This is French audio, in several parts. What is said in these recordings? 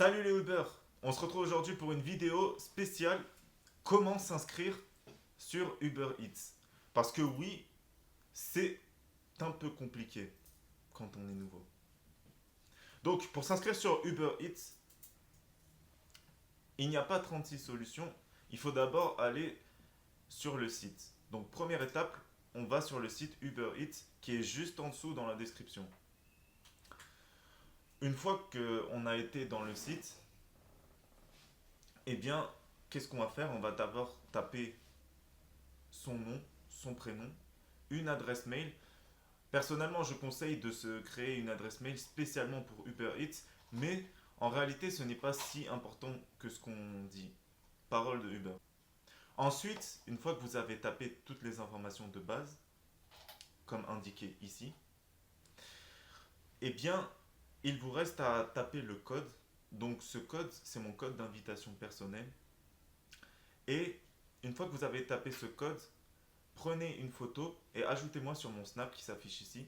Salut les Uber. On se retrouve aujourd'hui pour une vidéo spéciale comment s'inscrire sur Uber Eats. Parce que oui, c'est un peu compliqué quand on est nouveau. Donc pour s'inscrire sur Uber Eats, il n'y a pas 36 solutions. Il faut d'abord aller sur le site. Donc première étape, on va sur le site Uber Eats qui est juste en dessous dans la description. Une fois qu'on a été dans le site, eh bien, qu'est-ce qu'on va faire? On va d'abord taper son nom, son prénom, une adresse mail. Personnellement, je conseille de se créer une adresse mail spécialement pour Uber Eats, mais en réalité, ce n'est pas si important que ce qu'on dit. Parole de Uber. Ensuite, une fois que vous avez tapé toutes les informations de base, comme indiqué ici, eh bien, il vous reste à taper le code. Donc ce code, c'est mon code d'invitation personnelle. Et une fois que vous avez tapé ce code, prenez une photo et ajoutez-moi sur mon Snap qui s'affiche ici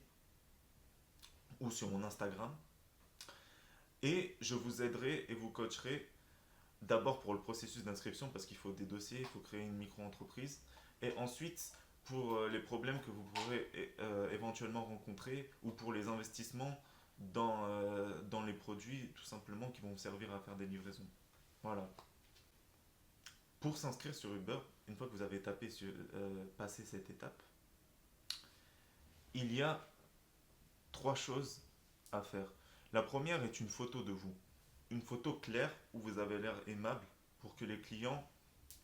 ou sur mon Instagram. Et je vous aiderai et vous coacherai d'abord pour le processus d'inscription parce qu'il faut des dossiers, il faut créer une micro-entreprise. Et ensuite, pour les problèmes que vous pourrez éventuellement rencontrer ou pour les investissements dans les produits tout simplement qui vont vous servir à faire des livraisons. Voilà. Pour s'inscrire sur Uber, une fois que vous avez passé cette étape, il y a trois choses à faire. La première est une photo de vous. Une photo claire où vous avez l'air aimable pour que les clients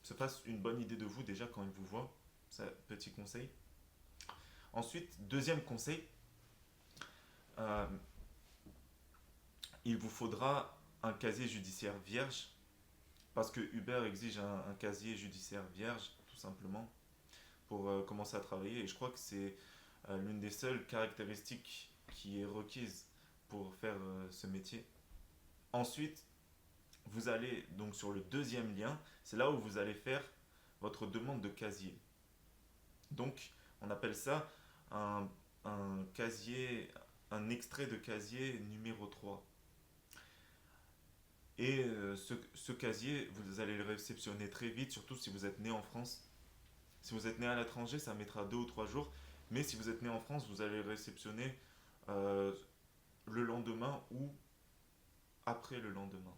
se fassent une bonne idée de vous déjà quand ils vous voient. C'est un petit conseil. Ensuite, deuxième conseil, euh, il vous faudra un casier judiciaire vierge parce que Uber exige un casier judiciaire vierge tout simplement pour commencer à travailler et je crois que c'est l'une des seules caractéristiques qui est requise pour faire ce métier. Ensuite, vous allez donc sur le deuxième lien, c'est là où vous allez faire votre demande de casier. Donc, on appelle ça un, un casier, un extrait de casier numéro 3. Et ce casier, vous allez le réceptionner très vite, surtout si vous êtes né en France. Si vous êtes né à l'étranger, ça mettra 2 ou 3 jours. Mais si vous êtes né en France, vous allez le réceptionner euh, le lendemain ou après le lendemain.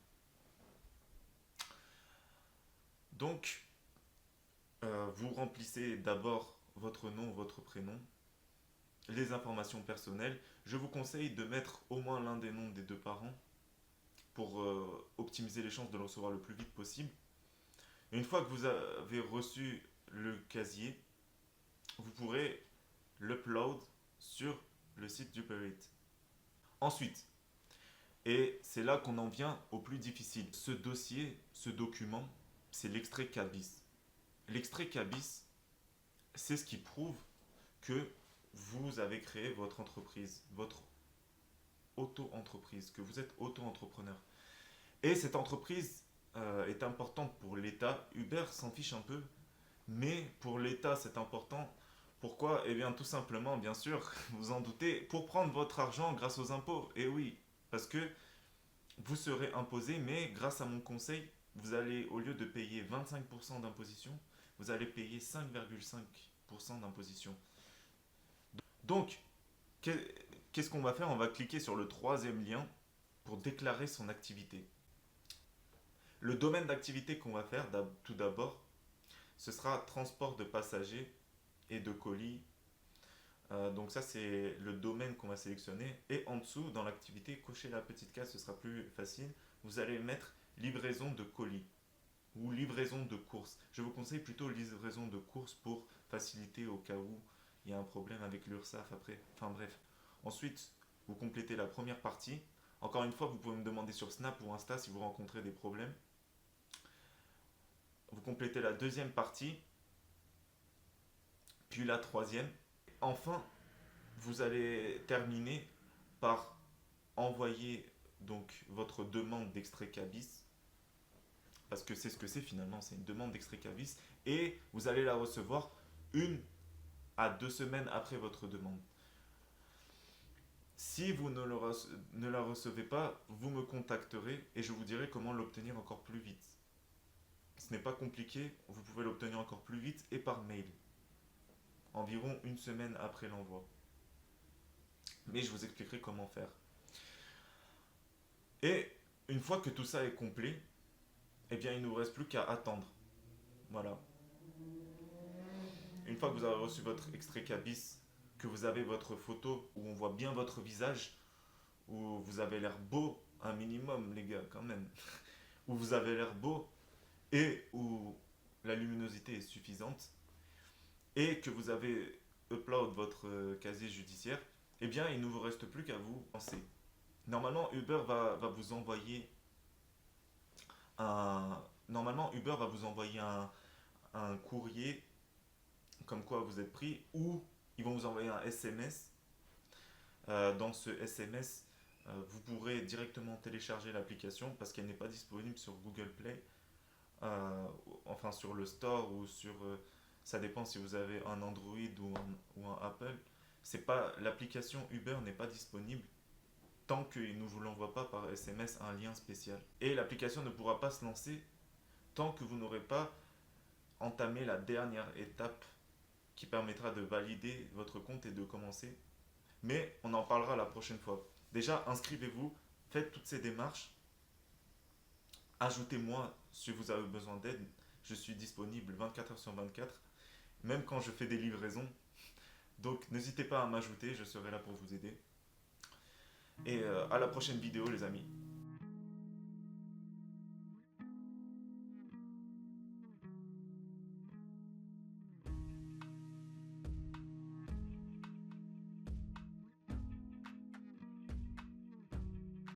Donc, vous remplissez d'abord votre nom, votre prénom, les informations personnelles. Je vous conseille de mettre au moins l'un des noms des deux parents pour optimiser les chances de le recevoir le plus vite possible. Et une fois que vous avez reçu le casier, vous pourrez l'upload sur le site du Uber Eats. Ensuite, et c'est là qu'on en vient au plus difficile, ce dossier, ce document, c'est l'extrait CABIS. L'extrait CABIS, c'est ce qui prouve que vous avez créé votre entreprise, votre auto-entreprise, que vous êtes auto-entrepreneur. Et cette entreprise est importante pour l'État. Uber s'en fiche un peu, mais pour l'État c'est important. Pourquoi? Eh bien tout simplement, bien sûr, vous en doutez, pour prendre votre argent grâce aux impôts. Et oui, parce que vous serez imposé, mais grâce à mon conseil, vous allez, au lieu de payer 25% d'imposition, vous allez payer 5,5% d'imposition. Donc, qu'est-ce qu'on va faire? On va cliquer sur le troisième lien pour déclarer son activité. Le domaine d'activité qu'on va faire tout d'abord, ce sera transport de passagers et de colis. Donc ça, c'est le domaine qu'on va sélectionner. Et en dessous, dans l'activité, cochez la petite case, ce sera plus facile. Vous allez mettre livraison de colis ou livraison de courses. Je vous conseille plutôt livraison de courses pour faciliter au cas où il y a un problème avec l'URSSAF après. Enfin bref. Ensuite, vous complétez la première partie. Encore une fois, vous pouvez me demander sur Snap ou Insta si vous rencontrez des problèmes. Vous complétez la deuxième partie, puis la troisième. Enfin, vous allez terminer par envoyer donc votre demande d'extrait CABIS, parce que c'est ce que c'est finalement, c'est une demande d'extrait CABIS, et vous allez la recevoir 1 à 2 semaines après votre demande. Si vous ne la recevez pas, vous me contacterez et je vous dirai comment l'obtenir encore plus vite. Ce n'est pas compliqué, vous pouvez l'obtenir encore plus vite et par mail, environ une semaine après l'envoi. Mais je vous expliquerai comment faire. Et une fois que tout ça est complet, eh bien il ne vous reste plus qu'à attendre. Voilà. Une fois que vous avez reçu votre extrait Cabis, que vous avez votre photo où on voit bien votre visage, où vous avez l'air beau, un minimum les gars quand même, où vous avez l'air beau et où la luminosité est suffisante, et que vous avez upload votre casier judiciaire, eh bien il ne vous reste plus qu'à vous lancer. Normalement Uber va vous envoyer Normalement Uber va vous envoyer un courrier comme quoi vous êtes pris, ou ils vont vous envoyer un SMS. Dans ce SMS, vous pourrez directement télécharger l'application parce qu'elle n'est pas disponible sur Google Play, enfin sur le Store ou sur... ça dépend si vous avez un Android ou un Apple. C'est pas, l'application Uber n'est pas disponible tant qu'il ne vous l'envoie pas par SMS un lien spécial. Et l'application ne pourra pas se lancer tant que vous n'aurez pas entamé la dernière étape qui permettra de valider votre compte et de commencer. Mais on en parlera la prochaine fois. Déjà, inscrivez-vous, faites toutes ces démarches. Ajoutez-moi si vous avez besoin d'aide. Je suis disponible 24 heures sur 24, même quand je fais des livraisons. Donc n'hésitez pas à m'ajouter, je serai là pour vous aider. Et à la prochaine vidéo les amis.